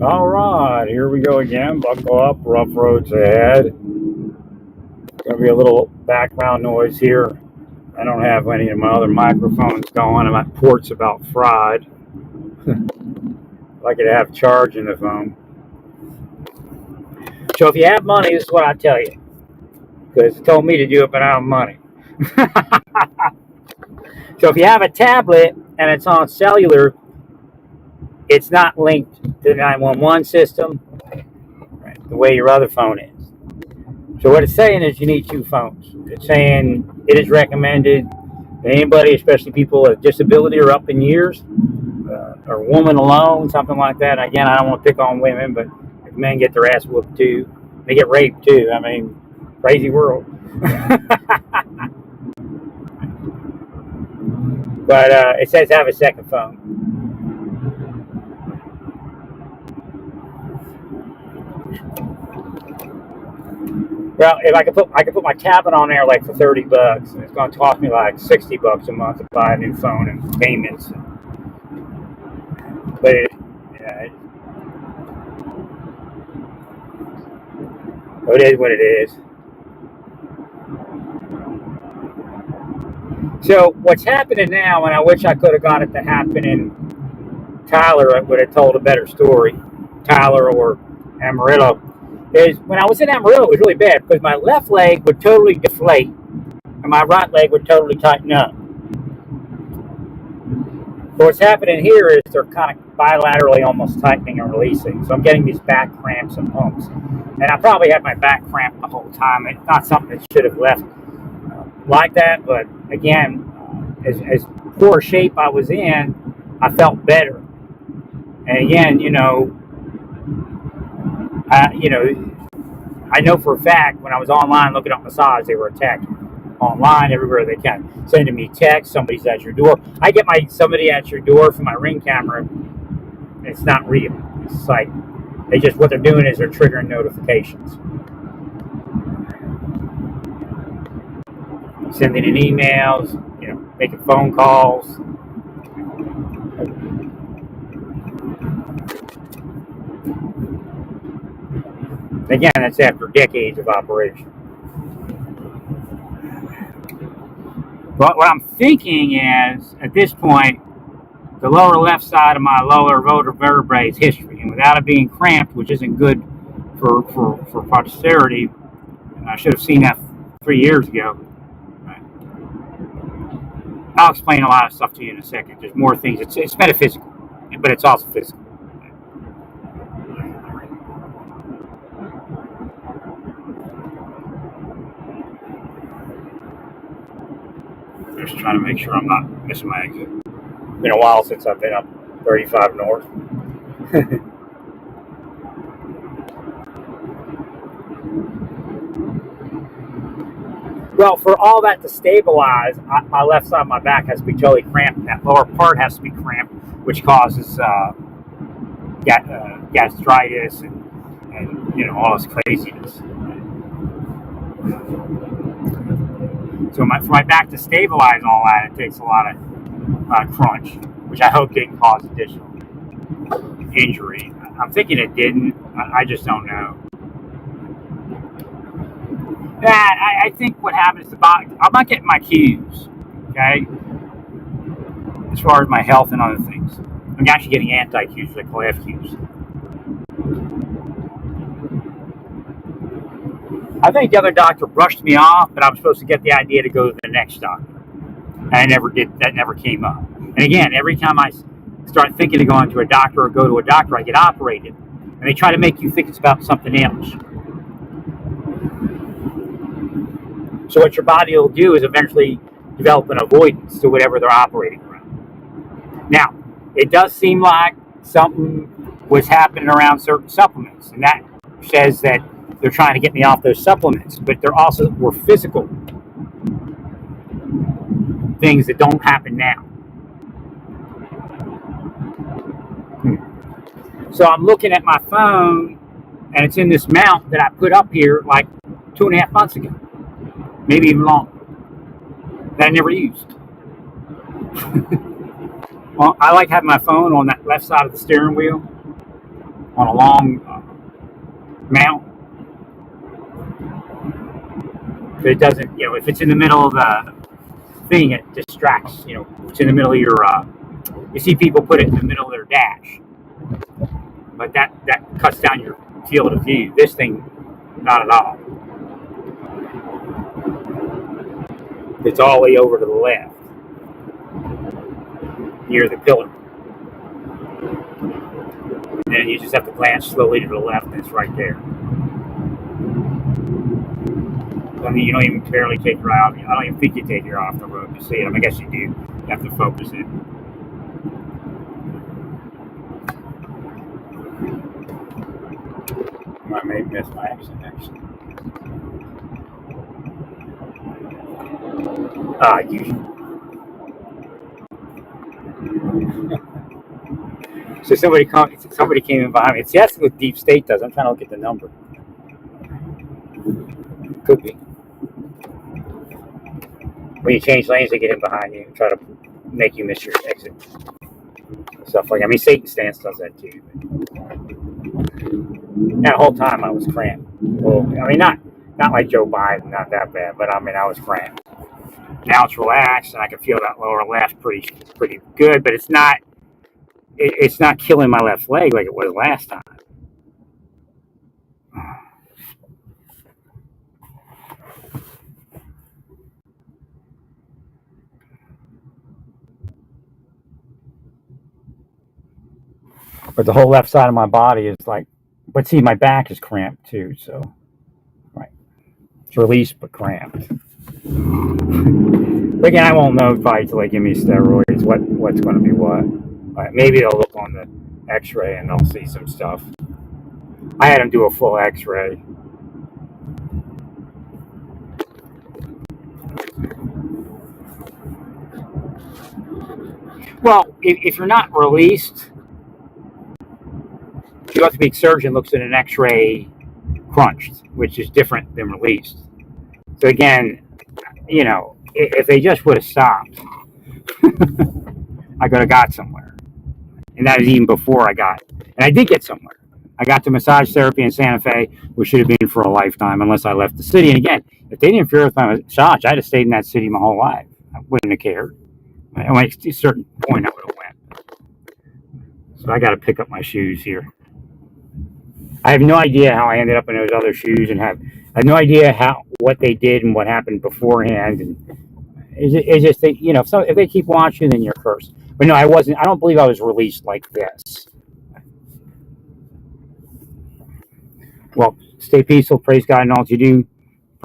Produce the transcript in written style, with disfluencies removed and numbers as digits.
All right, here we go again. Buckle up, rough roads ahead. Gonna be a little background noise here. I don't have any of my other microphones going. My port's about fried. I could have charge in the phone. So if you have money, this is what I tell you. Because it told me to do it, but I don't have money. So if you have a tablet and it's on cellular, it's not linked to the 911 system the way your other phone is. So what it's saying is you need two phones. It's saying it is recommended that anybody, especially people with disability or up in years, or woman alone, something like that. Again, I don't want to pick on women, but men get their ass whooped too. They get raped too. I mean, crazy world. But it says have a second phone. Well, if I could put my tablet on there like for $30, and it's going to cost me like $60 a month to buy a new phone and payments. But it is what it is. So what's happening now, and I wish I could have got it to happen in Tyler, I would have told a better story, Tyler or Amarillo, is when I was in Amarillo, it was really bad because my left leg would totally deflate and my right leg would totally tighten up. So what's happening here is they're kind of bilaterally almost tightening and releasing. So I'm getting these back cramps and pumps. And I probably had my back cramp the whole time. It's not something that should have left like that, but again, as poor shape I was in, I felt better. And again, I know for a fact when I was online looking up massage, they were attacking online everywhere they can, sending me texts. Somebody's at your door. I get somebody at your door from my Ring camera. It's not real. It's like what they're doing is they're triggering notifications, sending in emails, making phone calls. Again, that's after decades of operation. But what I'm thinking is, at this point, the lower left side of my lower vertebrae is history, and without it being cramped, which isn't good for posterity, and I should have seen that 3 years ago. I'll explain a lot of stuff to you in a second. There's more things. It's metaphysical, but it's also physical. Just trying to make sure I'm not missing my exit. It's been a while since I've been up 35 North. Well, for all that to stabilize, my left side of my back has to be totally cramped. That lower part has to be cramped, which causes gastritis and all this craziness. So for my back to stabilize all that, it takes a lot of crunch, which I hope didn't cause additional injury. I'm thinking it didn't. I just don't know. I think what happens is the body, I'm not getting my cues, okay? As far as my health and other things. I'm actually getting anti-cues, like call FQs. I think the other doctor brushed me off, but I was supposed to get the idea to go to the next doctor. And I never did. That never came up. And again, every time I start thinking of going to a doctor or go to a doctor, I get operated. And they try to make you think it's about something else. So what your body will do is eventually develop an avoidance to whatever they're operating around. Now, it does seem like something was happening around certain supplements, and that says that they're trying to get me off those supplements, but there also were physical things that don't happen now. So I'm looking at my phone, and it's in this mount that I put up here like 2.5 months ago, maybe even longer, that I never used. Well, I like having my phone on that left side of the steering wheel. on a long mount. So it doesn't, if it's in the middle of the thing, it distracts. It's in the middle of your. You see people put it in the middle of their dash, but that cuts down your field of view. This thing, not at all. It's all the way over to the left, near the pillar. And then you just have to glance slowly to the left, and it's right there. I mean, you don't even barely take your eye off. I don't even think you take your eye off the road to see it. I guess you do. You have to focus it. I may miss my exit, actually. You. So somebody came in behind me. See, that's what Deep State does. I'm trying to look at the number. Could be. When you change lanes, they get in behind you and try to make you miss your exit. Stuff like that. I mean, Satan Stance does that too. That whole time I was cramped. Well, I mean, not like Joe Biden, not that bad, but I mean, I was cramped. Now it's relaxed, and I can feel that lower left pretty good, but it's not killing my left leg like it was last time. But the whole left side of my body is like, but see, my back is cramped too, so, right. It's released but cramped. But again, I won't know probably until they give me steroids what's going to be what. Right. Maybe they'll look on the x-ray and they'll see some stuff. I had them do a full x-ray. Well, if you're not released, the orthopedic surgeon looks at an x-ray crunched, which is different than released. So again, if they just would have stopped, I could have got somewhere. And that is even before I got, and I did get somewhere. I got to massage therapy in Santa Fe, which should have been for a lifetime unless I left the city. And again, if they didn't interfere with my massage, I'd have stayed in that city my whole life. I wouldn't have cared. At a certain point, I would have went. So I got to pick up my shoes here. I have no idea how I ended up in those other shoes, and I have no idea what they did and what happened beforehand. And it's just that, if they keep watching, then you're cursed. But no, I wasn't. I don't believe I was released like this. Well, stay peaceful, praise God, and all that you do.